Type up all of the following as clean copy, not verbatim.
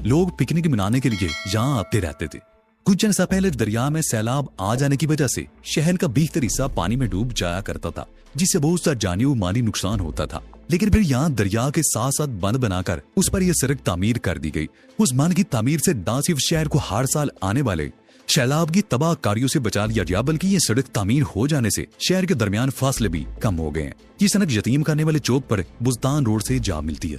लोग पिकनिक मनाने के लिए यहाँ आते रहते थे। कुछ दिन से पहले दरिया में सैलाब आ जाने की वजह से शहर का बेहतर हिस्सा पानी में डूब जाया करता था, जिससे बहुत सा जानी और माली नुकसान होता था। लेकिन फिर यहाँ दरिया के साथ साथ बंद बनाकर उस पर यह सड़क तामीर कर दी गई। उस बंद की तामीर से न सिर्फ शहर को हर साल आने वाले सैलाब की तबाहकारियों से बचा लिया गया, बल्कि ये सड़क तामीर हो जाने से शहर के दरमियान फासले भी कम हो गए हैं। ये सड़क यतीम खाने वाले चौक पर बुज़दान रोड से जा मिलती है।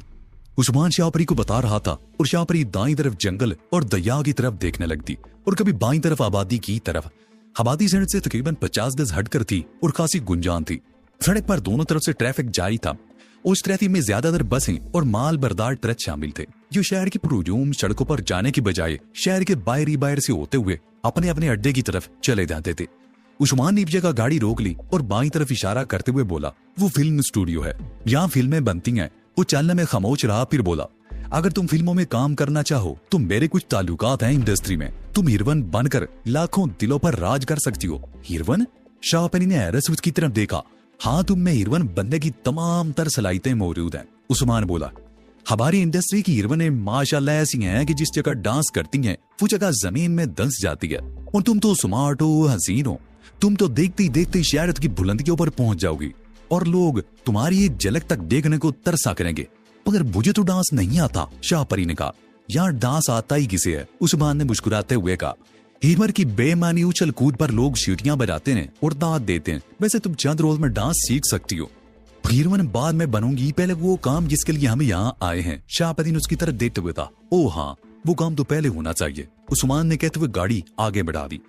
उस्मान शाहपरी को बता रहा था और शाहपरी दाईं तरफ जंगल और दरिया की तरफ देखने लगती और कभी बाईं तरफ आबादी की तरफ। आबादी सड़क से तकरीबन 50 गज हटकर थी और खासी गुंजान थी। सड़क पर दोनों तरफ से ट्रैफिक जारी था। उस ट्रैफिक में ज्यादातर बसें और माल बरदार ट्रक शामिल थे, जो शहर की पुरहुजूम सड़कों पर जाने की बजाय शहर के बाहर से होते हुए अपने अपने अड्डे की तरफ चले जाते थे। उस्मान ने एक जगह गाड़ी रोक ली और बाईं तरफ इशारा करते हुए बोला, वो फिल्म स्टूडियो है, यहाँ फिल्में बनती हैं। वो चलने में खामोश रहा, फिर बोला, अगर तुम फिल्मों में काम करना चाहो तो मेरे कुछ ताल्लुकात हैं इंडस्ट्री में। तुम हीरोइन बनकर लाखों दिलों पर राज कर सकती हो। हीरोइन? शाहपरी ने हैरत से उसकी तरफ देखा। हाँ, तुम में हीरोइन बनने की तमाम तर सलाहियतें मौजूद हैं। उस्मान बोला, हमारी इंडस्ट्री की हीरोइनें माशाल्लाह ऐसी हैं कि जिस जगह डांस करती हैं वो जगह जमीन में दंस जाती है। और तुम तो स्मार्ट हो, हसीन हो, तुम तो देखते ही देखते शहरत की बुलंदियों पर पहुंच जाओगी और लोग तुम्हारी एक झलक तक देखने को तरसा करेंगे। मगर मुझे तो डांस नहीं आता, शाहपरी ने कहा। यार डांस आता ही किसे है? उस्मान ने मुस्कुराते हुए कहा। हीमर की बेमानी उछल कूद पर लोग सीटियां बजाते हैं और दाद देते हैं। वैसे तुम चंद रोज में डांस सीख सकती हो। हीरोइन बाद में बनूंगी, पहले वो काम जिसके लिए हम यहाँ आए हैं। शाहपरी ने उसकी तरफ देखते हुए कहा, ओ हाँ, वो काम तो पहले होना चाहिए। उस्मान ने कहते हुए गाड़ी आगे बढ़ा दी।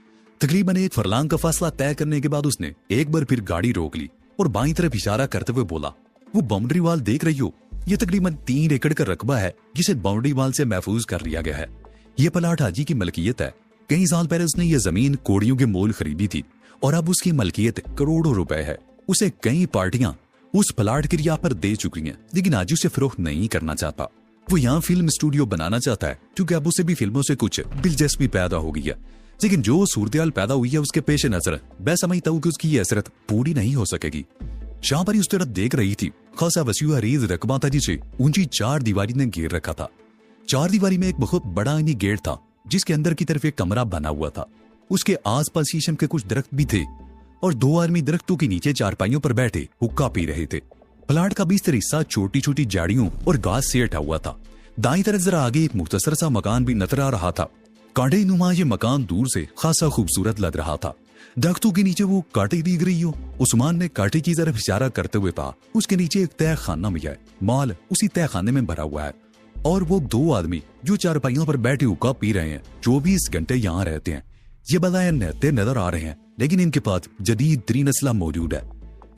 तकरीबन 1 फरलांग का फासला तय करने के बाद उसने एक बार फिर गाड़ी रोक ली और बाईं तरफ इशारा करते हुए बोला, वो बाउंड्री वाल देख रही हो? ये तकरीबन 3 एकड़ का रकबा है जिसे बाउंड्री वाल से महफूज कर लिया गया है। ये प्लाट हाजी की मलकियत है। कई साल पहले उसने ये जमीन कोड़ियों के मोल खरीदी थी और अब उसकी मलकियत करोड़ों रुपए है। उसे कई पार्टियां उस प्लाट की रिया पर दे चुकी हैं, लेकिन आज उसे फरोख्त नहीं करना चाहता। वो यहाँ फिल्म स्टूडियो बनाना चाहता है क्योंकि अब उसे भी फिल्मों से कुछ दिलचस्पी पैदा हो गई है। लेकिन जो सूरत पैदा हुई है उसके पेश नजर मैं समझता हूँ कि उसकी ये हसरत पूरी नहीं हो सकेगी। शाहपरी उस तरफ देख रही थी। खासा वसीउ अरीज रकबा था जिसे ऊंची 4 दीवारी ने घेर रखा था। 4 दीवारी में एक बहुत बड़ा गेट था जिसके अंदर की तरफ एक कमरा बना हुआ था। उसके आसपास शीशम के कुछ दरख्त भी थे और 2 आदमी दरख्तों के नीचे चारपाइयों पर बैठे हुक्का पी रहे थे। प्लाट का बीस्तर हिस्सा छोटी छोटी झाड़ियों और घास से हटा हुआ था। दाईं तरफ जरा आगे एक मुख्तसर सा मकान भी नजर आ रहा था। कांटे नुमा ये मकान दूर से खासा खूबसूरत लग रहा था। दरख्तों के नीचे वो कांटे दिख रही हो। उस्मान ने कांटे की तरफ इशारा करते हुए कहा, उसके नीचे एक तय खाना भी है। माल उसी तय खाने में भरा हुआ है और वो 2 आदमी जो चारपाइयों पर बैठे हुक्का पी रहे हैं 24 घंटे यहाँ रहते हैं। ये बदाए नहते नजर आ रहे हैं, लेकिन इनके पास जदीद तरीन असला मौजूद है।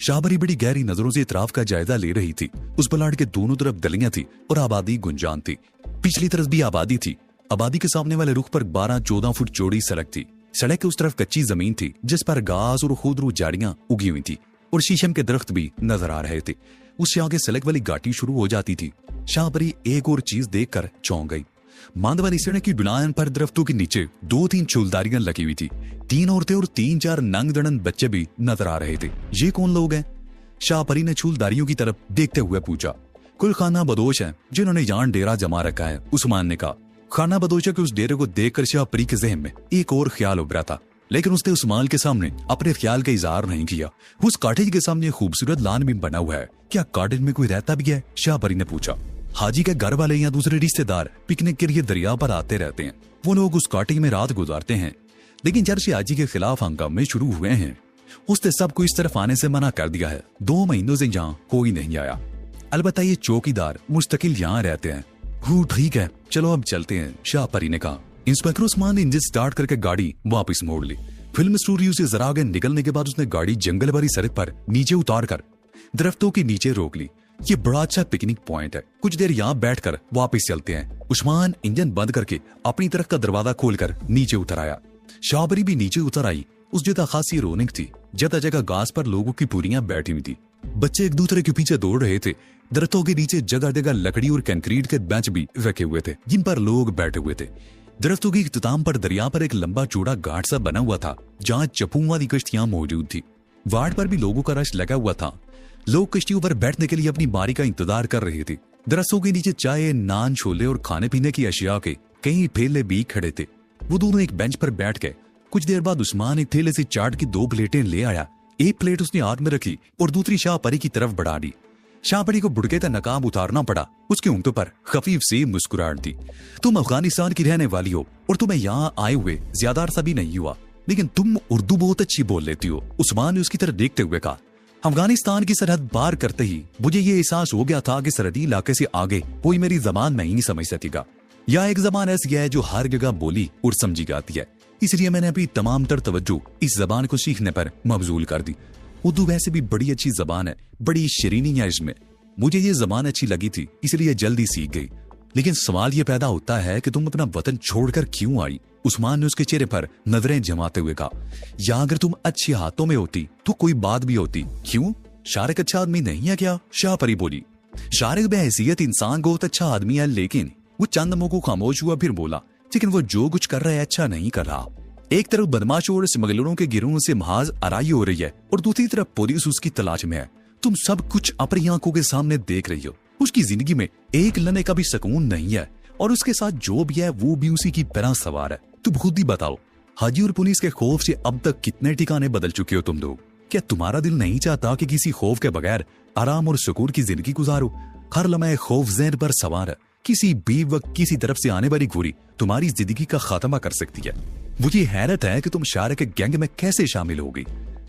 शाहपरी बड़ी गहरी नजरों से इतराफ का जायजा ले रही थी। उस प्लाट के दोनों तरफ गलियां थी और आबादी गुंजान थी। पिछली तरफ भी आबादी थी। आबादी के सामने वाले रुख पर 12-14 फुट चौड़ी सड़क थी। सड़क के उस तरफ कच्ची जमीन थी जिस पर घास और खुदरू झाड़ियां उगी हुई थी और शीशम के दरख्त भी नजर आ रहे थे। उससे आगे सड़क वाली घाटी शुरू हो जाती थी। शाहपरी एक और चीज देखकर चौंक गई। मांद वाली सड़क की ढलान पर दरख्तों के नीचे 2-3 चूलदारियां लगी हुई थी। 3 औरतें और 3-4 नंग दड़न बच्चे भी नजर आ रहे थे। ये कौन लोग हैं? शाहपरी ने चूलदारियों की तरफ देखते हुए पूछा। कुल खाना बदोश है जिन्होंने यहाँ डेरा जमा रखा है, उस्मान ने कहा। खाना बदोशा के उस डेरे को देखकर शाहपरी के ज़हन में एक और ख्याल उभरा था, लेकिन उसने उस्मान के सामने अपने ख्याल का इजहार नहीं किया। उस कॉटेज के सामने खूबसूरत लान भी बना हुआ है। क्या कॉटेज में कोई रहता भी है? शाहपरी ने पूछा। हाजी के घर वाले या दूसरे रिश्तेदार पिकनिक के लिए दरिया पर आते रहते हैं। वो लोग उस कॉटेज में रात गुजारते हैं। लेकिन जब से हाजी के खिलाफ हंगामे शुरू हुए हैं उसने सबको इस तरफ आने से मना कर दिया है। 2 महीनों से यहाँ कोई नहीं आया। अलबत्ता ये चौकीदार मुस्तकिल यहाँ रहते हैं। ठीक है, चलो अब चलते हैं, शाहपरी ने कहा। इंस्पेक्टर उस्मान ने इंजन स्टार्ट करके गाड़ी वापस मोड़ ली। फिल्म स्टूडियो से जरा आगे निकलने के बाद उसने गाड़ी जंगल भरी सड़क पर नीचे उतार कर दरख्तों के नीचे रोक ली। ये बड़ा अच्छा पिकनिक पॉइंट है, कुछ देर यहाँ बैठकर वापस चलते हैं। उस्मान इंजन बंद करके अपनी तरफ का दरवाजा खोलकर नीचे उतर आया। शाहपरी भी नीचे उतर आई। उस जगह खासी रौनक थी। जगह जगह घास पर लोगों की पूरियां बैठी हुई थी। बच्चे एक दूसरे के पीछे दौड़ रहे थे। दरख्तों के नीचे जगह जगह लकड़ी और कंक्रीट के बेंच भी रखे हुए थे जिन पर लोग बैठे हुए थे। दरख्तों की इख्तिताम पर दरिया पर एक लंबा चौड़ा घाट सा बना हुआ था जहाँ चप्पू वाली कश्तियां मौजूद थी। वार्ड पर भी लोगों का रश लगा हुआ था। लोग कश्तियों पर बैठने के लिए अपनी बारी का इंतजार कर रहे थे। दरख्तों के नीचे चाय, नान, छोले और खाने पीने की अशिया के कई ठेले भी खड़े थे। वो दोनों एक बेंच पर बैठ गए। कुछ देर बाद उस्मान एक थैले से चाट की 2 प्लेटें ले आया। एक प्लेट उसने हाथ में रखी और दूसरी शाह परी की तरफ बढ़ा दी। शाह परी को बुड़के का नकाब उतारना पड़ा। उसकी ऊँटों पर खफीफ सी मुस्कुराहट थी। तुम अफगानिस्तान की रहने वाली हो और तुम्हें यहाँ आए हुए ज्यादा अरसा भी नहीं हुआ, लेकिन तुम उर्दू बहुत अच्छी बोल लेती हो। उस्मान ने उसकी तरफ देखते हुए कहा। अफगानिस्तान की सरहद पार करते ही मुझे ये एहसास हो गया था कि सरहदी इलाके से आगे कोई मेरी जबान नहीं समझ सकेगा। यह एक जबान ऐसी है जो हर जगह बोली और समझी जाती है, इसलिए मैंने अपनी तमाम तर तवज्जो इस जबान को सीखने पर मबजूल कर दी। उर्दू वैसे भी बड़ी अच्छी जबान है, बड़ी शरीनी है इसमें। मुझे ये जबान अच्छी लगी थी इसलिए जल्दी सीख गई। लेकिन सवाल ये पैदा होता है कि तुम अपना वतन छोड़कर क्यों आई? उस्मान ने उसके चेहरे पर नजरें जमाते हुए कहा। या अगर तुम अच्छे हाथों में होती तो कोई बात भी होती। क्यों? शारिक अच्छा आदमी नहीं है क्या? शाह परी बोली। शारिक बेहैसियत इंसान बहुत अच्छा आदमी है, लेकिन वो चंद दमों को खामोश हुआ, फिर बोला, लेकिन वो जो कुछ कर रहा है अच्छा नहीं कर रहा। एक तरफ बदमाशों और स्मगलरों के गिरोह से महाज आराई हो रही है और दूसरी तरफ पुलिस उसकी तलाश में है। तुम सब कुछ अपनी आंखों के सामने देख रही हो। उसकी जिंदगी में एक लम्हे का भी सुकून नहीं है और उसके साथ जो भी है वो भी उसी की तरह सवार है। तुम खुद ही बताओ, हाजी और पुलिस के खौफ से अब तक कितने ठिकाने बदल चुके हो तुम लोग? क्या तुम्हारा दिल नहीं चाहता कि किसी खौफ के बगैर आराम और सुकून की जिंदगी गुजारो? हर लम्हे खौफ ज़हन पर सवार है। किसी भी वक्त किसी तरफ से आने वाली गोली तुम्हारी जिंदगी का खात्मा कर सकती है। मुझे हैरत है कि तुम शारिक के गैंग में कैसे शामिल हो गई।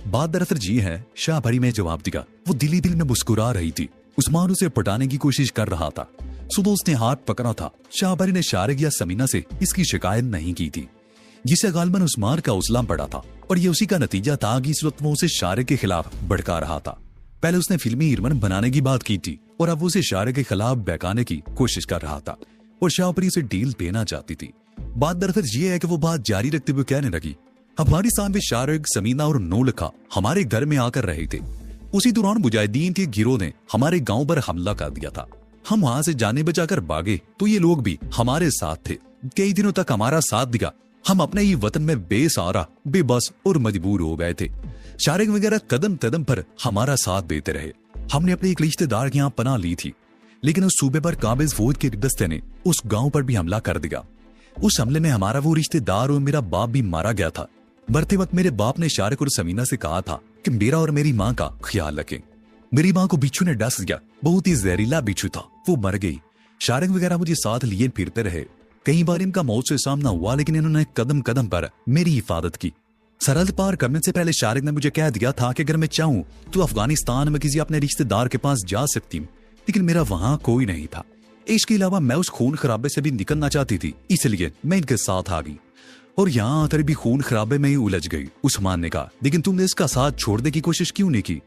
बात दरअसल जी है, शाह परी में जवाब दिया। वो दिली दिल में मुस्कुरा रही थी। उस्मान उसे पटाने की कोशिश कर रहा था। सुबह उसने हाथ पकड़ा था। शाह परी ने शारिक या समीना से इसकी शिकायत नहीं की थी, जिसे गालबन उस्मान का उस्लाम पड़ा था और ये उसी का नतीजा था कि इस वक्त वो उसे शारिक के खिलाफ भड़का रहा था। पहले उसने फिल्मी हीरोइन बनाने की बात की थी और अब उसे शारिक के खिलाफ बहकाने की कोशिश कर रहा था और शाह परी उसे डील देना चाहती थी। बात दरअसल ये है कि वो बात जारी रखते हुए कहने लगी, हमारे सामने शारिक, समीना और नौलखा हमारे घर में आकर रहे थे। उसी दौरान मुजाहिदीन के गिरोह ने हमारे गांव पर हमला कर दिया था। हम वहां से जाने बचाकर भागे तो ये लोग भी हमारे साथ थे। कई दिनों तक हमारा साथ दिया। हम अपने ही वतन में बेसहारा, बेबस और मजबूर हो गए थे। शारिक वगैरह कदम कदम पर हमारा साथ देते रहे। हमने अपने एक रिश्तेदार के यहाँ पनाह ली थी, लेकिन उस सूबे पर काबिज फौज के दस्ते ने उस गांव पर भी हमला कर दिया। उस हमले में हमारा वो रिश्तेदार और मेरा बाप भी मारा गया था। मरते वक्त मेरे बाप ने शारिक और समीना से कहा था कि मेरा और मेरी माँ का ख्याल रखें। मेरी माँ को बिच्छू ने डस दिया। बहुत ही जहरीला बिच्छू था, वो मर गई। शारिक वगैरह मुझे साथ लिए फिरते रहे। कई बार इनका मौत से सामना हुआ, लेकिन इन्होंने कदम कदम पर मेरी हिफाजत की। सरहद पार करने से पहले शारिक ने मुझे कह दिया था कि अगर मैं चाहूं तो अफगानिस्तान में किसी अपने रिश्तेदार के पास जा सकती हूँ, लेकिन मेरा वहां कोई नहीं था। इसके अलावा मैं उस खून खराबे से भी निकलना चाहती थी, इसलिए मैं इनके साथ आ गई और यहाँ आकर भी खून खराबे में ही उलझ गई। उस्मान ने कहा, लेकिन तुमने इसका साथ छोड़ने की कोशिश क्यों नहीं की?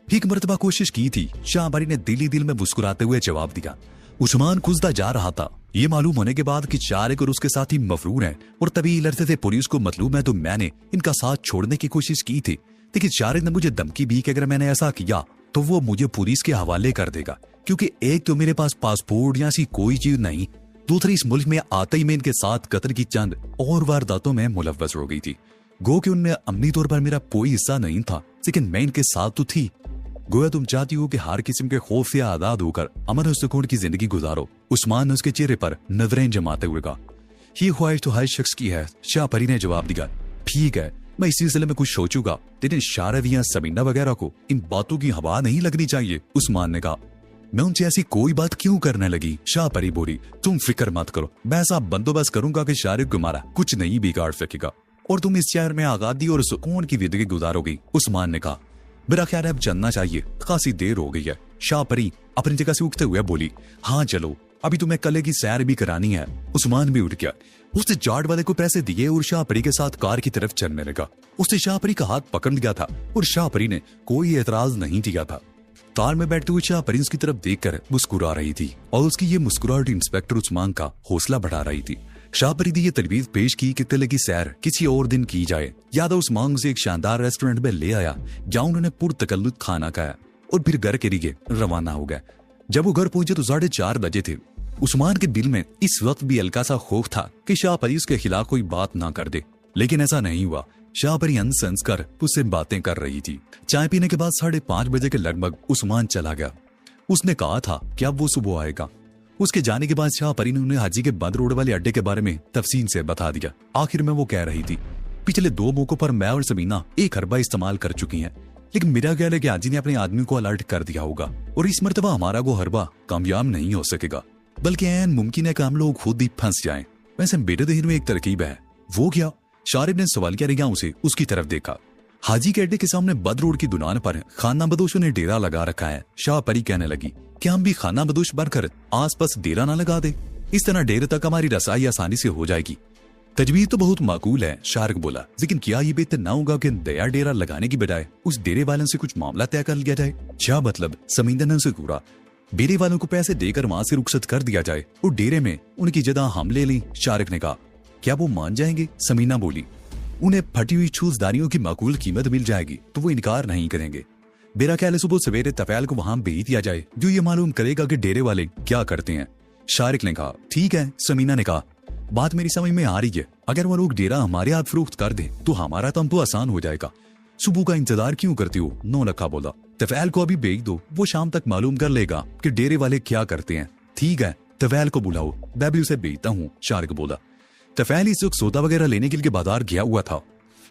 एक मरतबा कोशिश की थी, शाह परी ने दिली दिल में मुस्कुराते हुए जवाब दिया। उस्मान खुजदा जा रहा था। ये मालूम होने के बाद कि शारिक और उसके साथी मफरूर हैं और तभी लड़ते थे पुलिस को मतलूब है, तो मैंने इनका साथ छोड़ने की कोशिश की थी। लेकिन शारिक ने मुझे धमकी दी कि अगर मैंने ऐसा किया तो वो मुझे पुलिस के हवाले कर देगा, क्योंकि एक तो मेरे पास पासपोर्ट या ऐसी कोई चीज नहीं, दूसरी इस मुल्क में आते ही मैं इनके साथ कत्ल की चंद और वारदातों में मुलव्वस हो गई थी। गो कि उनमें अमनी तौर पर मेरा कोई हिस्सा नहीं था, लेकिन मैं इनके साथ तो थी। गोया तुम चाहती हो कि हर किस्म के खौफ से आजाद होकर अमन और सुकून की जिंदगी गुजारो। उस्मान ने उसके चेहरे पर नजरें जमाते हुए कहा। ये ख्वाहिश तो हर शख्स की है, शाह परी ने जवाब दिया। ठीक है, मैं इस सिलसिले में कुछ सोचूंगा, लेकिन शारिक या समीना वगैरह को इन बातों की हवा नहीं लगनी चाहिए। उस्मान ने कहा। मैं उनसे ऐसी कोई बात क्यों करने लगी? शाह परी बोली। तुम फिक्र मत करो, मैं ऐसा बंदोबस्त करूंगा कि शारिक तुम्हारा कुछ नहीं बिगाड़ सकेगा और तुम इस शहर में आजादी और सुकून की जिंदगी गुजारोगी। उस्मान ने कहा। मेरा ख्याल है अब चलना चाहिए, खासी देर हो गई है। शाह परी अपनी जगह से उठते हुए बोली। हाँ चलो, अभी तुम्हें कले की सैर भी करानी है। उस्मान भी उठ गया। उसने जाट वाले को पैसे दिए और शाह परी के साथ कार की तरफ चलने लगा। उसने शाह परी का हाथ पकड़ लिया था और शाह परी ने कोई एतराज नहीं किया था। कार में बैठते हुए शाह परी उसकी तरफ देखकर मुस्कुरा रही थी और उसकी ये मुस्कुराहट इंस्पेक्टर उस्मान का हौसला बढ़ा रही थी। शाह परी ने ये तजवीज पेश की कि किले की सैर किसी और दिन की जाए। यादव उस्मान से एक शानदार रेस्टोरेंट में ले आया, जहां उन्होंने पुरतकल्लुफ खाना खाया और फिर घर के लिए रवाना हो गए। जब वो घर पहुंचे तो 4:30 बजे थे। उस्मान के दिल में इस वक्त भी हल्का सा खौफ था कि शाह परी उसके खिलाफ कोई बात ना कर दे, लेकिन ऐसा नहीं हुआ। शाह परी हंस हंस कर उससे बातें कर रही थी। चाय पीने के बाद 5:30 बजे के लगभग उस्मान चला गया। उसने कहा था कि अब वो सुबह आएगा। उसके जाने के बाद शाह परी ने उन्हें हाजी के बंद रोड वाले अड्डे के बारे में तफसील से बता दिया। आखिर में वो कह रही थी, पिछले 2 मौकों पर मैं और समीना 1 अरबा इस्तेमाल कर चुकी हैं, लेकिन मेरा ख्याल है कि हाजी ने अपने आदमी को अलर्ट कर दिया होगा और इस मर्तबा हमारा वो हरबा कामयाब नहीं हो सकेगा, बल्कि ऐन मुमकिन है कि हम लोग खुद ही फंस जाएं। वैसे मेरे जहन में एक तरकीब है। वो क्या? शारिब ने सवाल किया रिया उसे उसकी तरफ देखा। हाजी के अड्डे के सामने बद रोड की दुकान पर खाना बदोशों ने डेरा लगा रखा है। शाह परी कहने लगी, क्या हम भी खाना बदोश बनकर आसपास डेरा ना लगा दे? इस तरह डेरे तक हमारी रसाई आसानी से हो जाएगी। तजवीज तो बहुत माकूल है, शारिक बोला, लेकिन क्या ये बेहतर ना होगा कि नया डेरा लगाने की बजाय उस डेरे वालों से कुछ मामला तय कर लिया जाए? क्या मतलब? समींदर ने उसे घूरा। डेरे वालों को पैसे देकर वहां से रुखसत कर दिया जाए और डेरे में उनकी जगह हम ले लें। शारिक ने कहा, क्या वो मान जाएंगे? समीना बोली, उन्हें फटी हुई छूसदारियों की माकूल कीमत मिल जाएगी तो वो इनकार नहीं करेंगे। मेरा ख्याल है सुबह सवेरे तफैल को वहां भेज दिया जाए जो ये मालूम करेगा कि डेरे वाले क्या करते हैं। शारिक ने कहा, ठीक है। समीना ने कहा, बात मेरी समझ में आ रही है। अगर वो लोग डेरा हमारे हाथ फरोख्त कर दे तो हमारा काम तो आसान हो जाएगा। सुबह का इंतजार क्यों करती हो? 9 लखा बोला, तफैल को अभी भेज दो, वो शाम तक मालूम कर लेगा कि डेरे वाले क्या करते हैं। ठीक है, तफैल को बुलाओ, मैं भी उसे भेजता हूँ, शारिक बोला। तफैल इस वक्त सौदा वगैरह लेने के लिए बाजार गया हुआ था,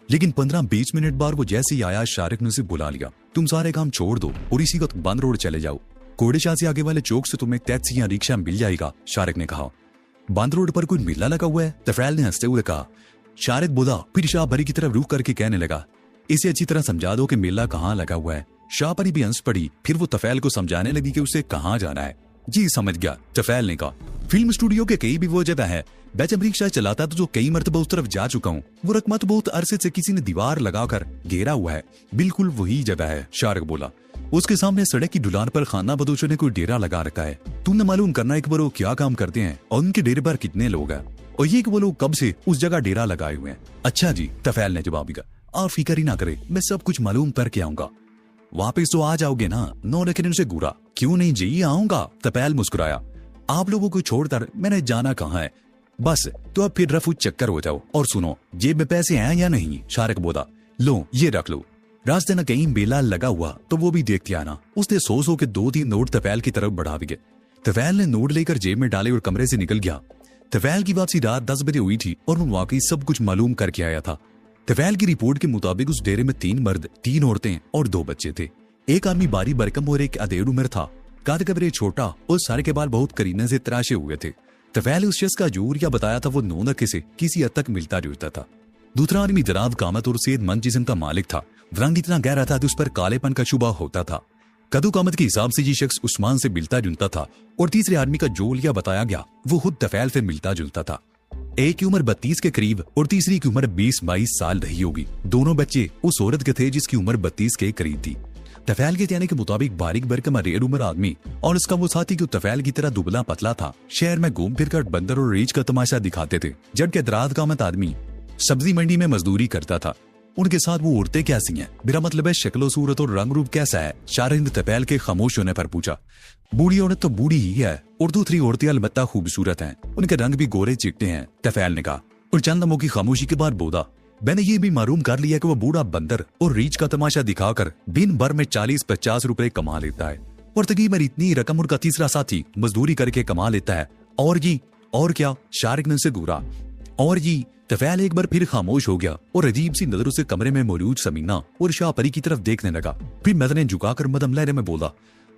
लेकिन 15-20 मिनट बाद वो जैसे ही आया, शारिक ने उसे बुला लिया। तुम सारे काम छोड़ दो और इसी वक्त बंद रोड चले जाओ। कोड़ेशाह से आगे वाले चौक से तुम्हें टैक्सी या रिक्शा मिल जाएगा, शारिक ने कहा। बंद रोड पर कोई मेला लगा हुआ है? तफैल ने हंसते हुए कहा। शारिक बोला, फिर शाह परी की तरफ रुख करके कहने लगा, इसे अच्छी तरह समझा दो कि मेला कहाँ लगा हुआ है। शाह परी भी हंस पड़ी। फिर वो तफैल को समझाने लगी कि उसे कहाँ जाना है। जी समझ गया, तफैल ने कहा। फिल्म स्टूडियो के कई भी वो जगह है, मैं जब रिक्शा चलाता तो जो कई मरतबा उस तरफ जा चुका हूँ। वो रकमा तो बहुत अरसे से किसी ने दीवार लगाकर घेरा हुआ है। बिल्कुल वही जगह है, शारिक बोला। उसके सामने सड़क की ढुलान पर खाना बदोशों ने कोई डेरा लगा रखा है। तुमने मालूम करना है कि वो क्या काम करते हैं और उनके डेरे पर कितने लोग हैं, और ये कि वो लोग कब से उस जगह डेरा लगाए हुए हैं। अच्छा जी, तफैल ने जवाब दिया। आप फिक्र ही ना करे, मैं सब कुछ मालूम करके आऊंगा। वापिस तो आ जाओगे ना? 9 लखे ने उसे घूरा। क्यों नहीं जी, आऊंगा, तफैल मुस्कुराया। आप लोगों को छोड़कर मैंने जाना कहाँ है? बस तो अब फिर रफू चक्कर हो जाओ। और सुनो, जेब में पैसे हैं या नहीं? शारिक बोला। लो ये रख लो, रास्ते न कहीं बेला लगा हुआ तो वो भी देखते आना। उसने 100 के 2-3 नोट तफैल की तरफ बढ़ा दिए। तफैल ने नोट लेकर जेब में डाले और कमरे से निकल गया। तफैल की वापसी रात 10 बजे हुई थी और वो वाकई सब कुछ मालूम करके आया था। तफैल की रिपोर्ट के मुताबिक उस डेरे में 3 मर्द, 3 औरतें और 2 बच्चे थे। एक आदमी बारी बरकम और एक अधेड़ उम्र था। काद कबरे छोटा और सारे के बाल बहुत करीने से तराशे हुए थे। तफैल उस शख्स का जोर या बताया था वो 9 लखे से किसी हद तक मिलता जुलता था। दूसरा आदमी जनाब कामत और सेहतमंद जिस्म का मालिक था। रंग इतना गहरा था कि उस पर कालेपन का शुबा होता था। कदू कामत के हिसाब से ये शख्स उस्मान से मिलता जुलता था। और तीसरे आदमी का जो लिया बताया गया वो खुद तफैल से मिलता जुलता था। एक की उम्र 32 के करीब और तीसरी की उम्र 20-22 साल रही होगी। दोनों बच्चे उस औरत के थे जिसकी उम्र 32 के करीब थी। तफैल के कहने के मुताबिक बारीक बरकम रेड उम्र आदमी और उसका वो साथी जो तफैल की तरह दुबला पतला था, शहर में घूम फिर कर बंदर और रीछ का तमाशा दिखाते थे, जबकि दराज कामत आदमी सब्जी मंडी में मजदूरी करता था। उनके साथ वो औरतें कैसी हैं? मेरा मतलब है शक्लो सूरत और रंग रूप कैसा है? शारिक ने तफैल के खामोश होने पर पूछा। बूढ़ी औरत तो बूढ़ी ही है और दूसरी औरतें अलबत्ता खूबसूरत हैं, उनके रंग भी गोरे चिकटे हैं, तफैल ने कहा। और चंद लम्हों की खामोशी के बाद बोला, मैंने ये भी मालूम कर लिया कि वो बूढ़ा बंदर और रीछ का तमाशा दिखाकर दिन भर में 40-50 रुपए कमा लेता है और तकरीबन इतनी रकम उनका तीसरा साथी मजदूरी करके कमा लेता है। और जी, और क्या? शारिक ने उसे घूरा। और जी, तफैल एक बार फिर खामोश हो गया और अजीब सी नजरों से कमरे में मौजूद समीना और शाह परी की तरफ देखने लगा। फिर मदने झुकाकर मदम लहरे में बोला,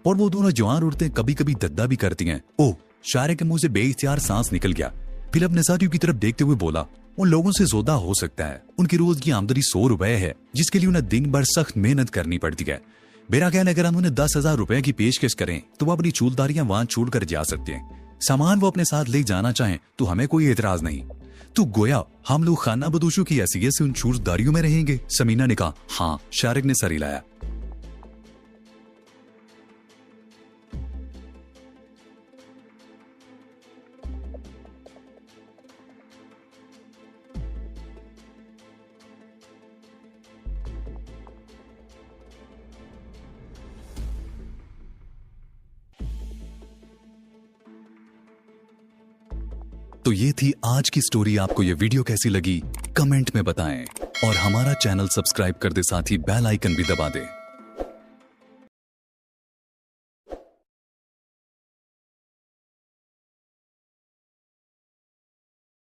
और वो दोनों जवान औरतें कभी कभी दद्दा भी करती हैं। ओह! शारिक के मुंह से बेइख्तियार सांस निकल गया। फिर अपने साथियों की तरफ देखते हुए बोला, उन लोगों से सौदा हो सकता है। उनकी रोज की आमदनी 100 रुपए है, जिसके लिए उन्हें दिन भर सख्त मेहनत करनी पड़ती है। मेरा ख्याल है अगर हम उन्हें 10,000 रुपए की पेशकश करें तो वो अपनी चूलदारियां वहां छोड़कर जा सकते हैं। सामान वो अपने साथ ले जाना चाहें तो हमें कोई एतराज नहीं। तो गोया हम लोग खाना बदोशों की हैसियत से उन चूलदारियों में रहेंगे? समीना ने कहा। हाँ, शारिक ने सर हिलाया। तो ये थी आज की स्टोरी। आपको ये वीडियो कैसी लगी कमेंट में बताएं और हमारा चैनल सब्सक्राइब कर दे, साथ ही बेल आइकन भी दबा दें।